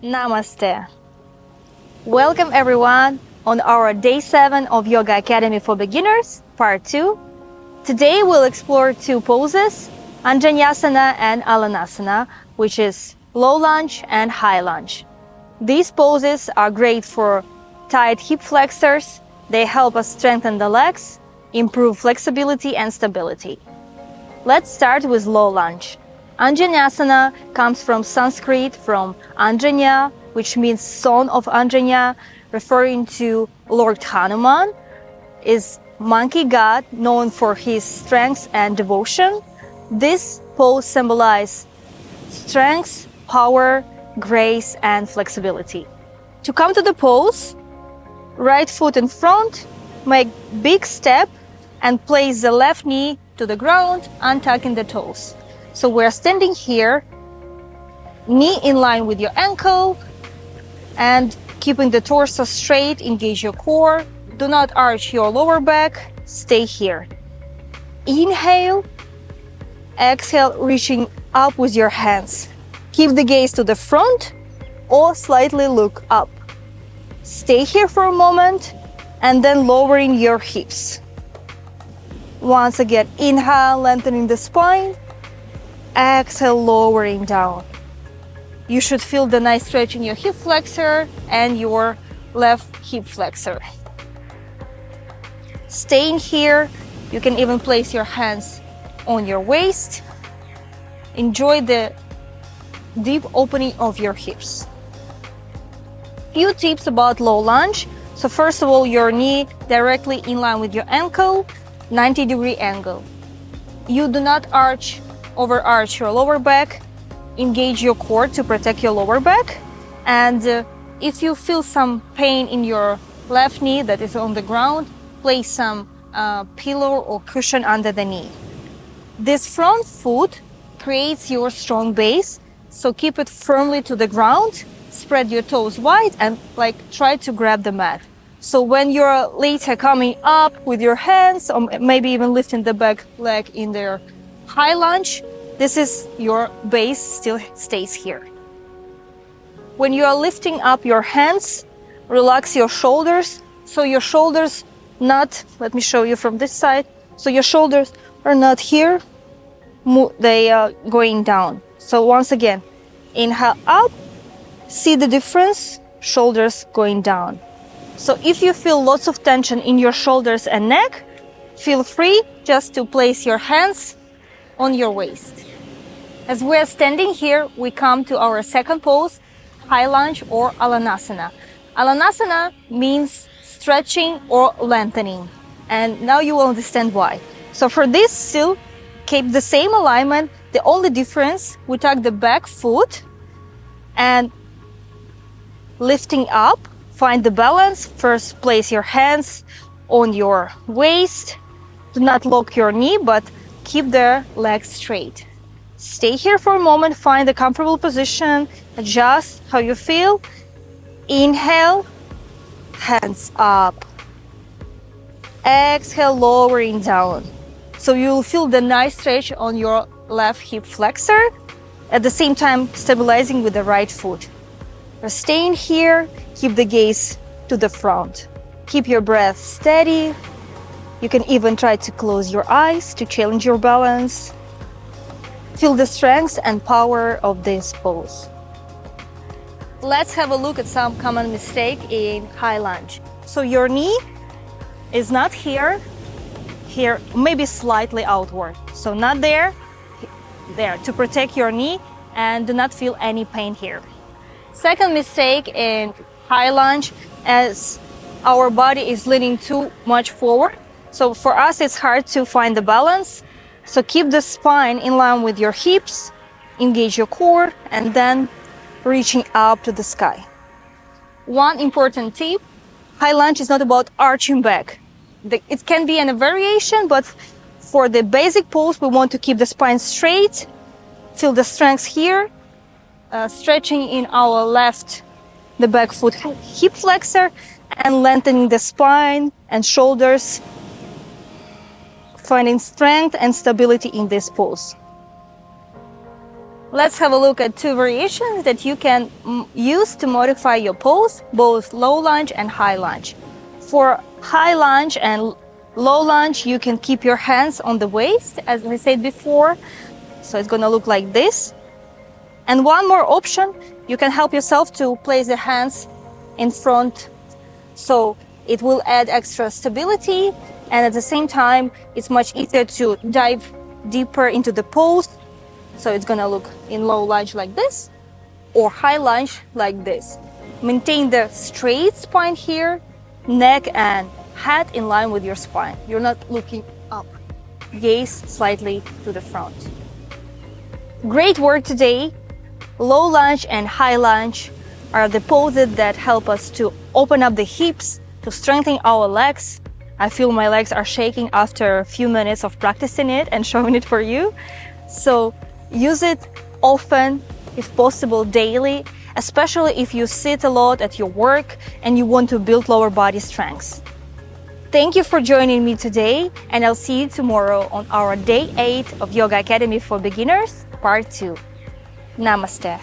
Namaste. Welcome everyone on our Day 7 of Yoga Academy for Beginners, Part 2. Today we'll explore two poses, Anjaneyasana and Alanasana, which is low lunge and high lunge. These poses are great for tight hip flexors. They help us strengthen the legs, improve flexibility and stability. Let's start with low lunge. Anjaneyasana comes from Sanskrit, from Anjaneya, which means son of Anjaneya, referring to Lord Hanuman, is monkey god known for his strength and devotion. This pose symbolizes strength, power, grace, and flexibility. To come to the pose, right foot in front, make big step, and place the left knee to the ground, untucking the toes. So we're standing here, knee in line with your ankle, and keeping the torso straight, engage your core. Do not arch your lower back, stay here. Inhale, exhale, reaching up with your hands. Keep the gaze to the front or slightly look up. Stay here for a moment and then lowering your hips. Once again, inhale, lengthening the spine. Exhale, lowering down. You should feel the nice stretch in your hip flexor and your left hip flexor. Staying here, you can even place your hands on your waist. Enjoy the deep opening of your hips. Few tips about low lunge. So first of all, your knee directly in line with your ankle, 90-degree angle. You do not overarch your lower back. Engage your core to protect your lower back. And if you feel some pain in your left knee that is on the ground, place some pillow or cushion under the knee. This front foot creates your strong base, so keep it firmly to the ground. Spread your toes wide and try to grab the mat. So when you're later coming up with your hands, or maybe even lifting the back leg in their high lunge, this is your base still stays here. When you are lifting up your hands, relax your shoulders. So your shoulders let me show you from this side. So your shoulders are not here, they are going down. So once again, inhale up, see the difference, shoulders going down. So if you feel lots of tension in your shoulders and neck, feel free just to place your hands on your waist. As we're standing here, we come to our second pose, high lunge or Alanasana. Alanasana means stretching or lengthening. And now you will understand why. So for this still, keep the same alignment. The only difference, we tuck the back foot and lifting up, find the balance. First, place your hands on your waist. Do not lock your knee, but keep the legs straight. Stay here for a moment, find a comfortable position, adjust how you feel. Inhale, hands up. Exhale, lowering down. So you'll feel the nice stretch on your left hip flexor, at the same time stabilizing with the right foot. You're staying here, keep the gaze to the front. Keep your breath steady. You can even try to close your eyes to challenge your balance. Feel the strength and power of this pose. Let's have a look at some common mistakes in high lunge. So your knee is not here, maybe slightly outward. So not there, to protect your knee and do not feel any pain here. Second mistake in high lunge, as our body is leaning too much forward. So for us, it's hard to find the balance. So keep the spine in line with your hips, engage your core, and then reaching up to the sky. One important tip, high lunge is not about arching back. It can be a variation, but for the basic pose, we want to keep the spine straight, feel the strength here, stretching in our the back foot hip flexor, and lengthening the spine and shoulders, finding strength and stability in this pose. Let's have a look at two variations that you can use to modify your pose, both low lunge and high lunge. For high lunge and low lunge, you can keep your hands on the waist, as I said before. So it's gonna look like this. And one more option, you can help yourself to place the hands in front. So it will add extra stability, and at the same time, it's much easier to dive deeper into the pose. So it's gonna look in low lunge like this, or high lunge like this. Maintain the straight spine here, neck and head in line with your spine. You're not looking up. Gaze slightly to the front. Great work today. Low lunge and high lunge are the poses that help us to open up the hips, to strengthen our legs. I feel my legs are shaking after a few minutes of practicing it and showing it for you. So use it often, if possible daily, especially if you sit a lot at your work and you want to build lower body strength. Thank you for joining me today, and I'll see you tomorrow on our Day 8 of Yoga Academy for Beginners, Part 2. Namaste.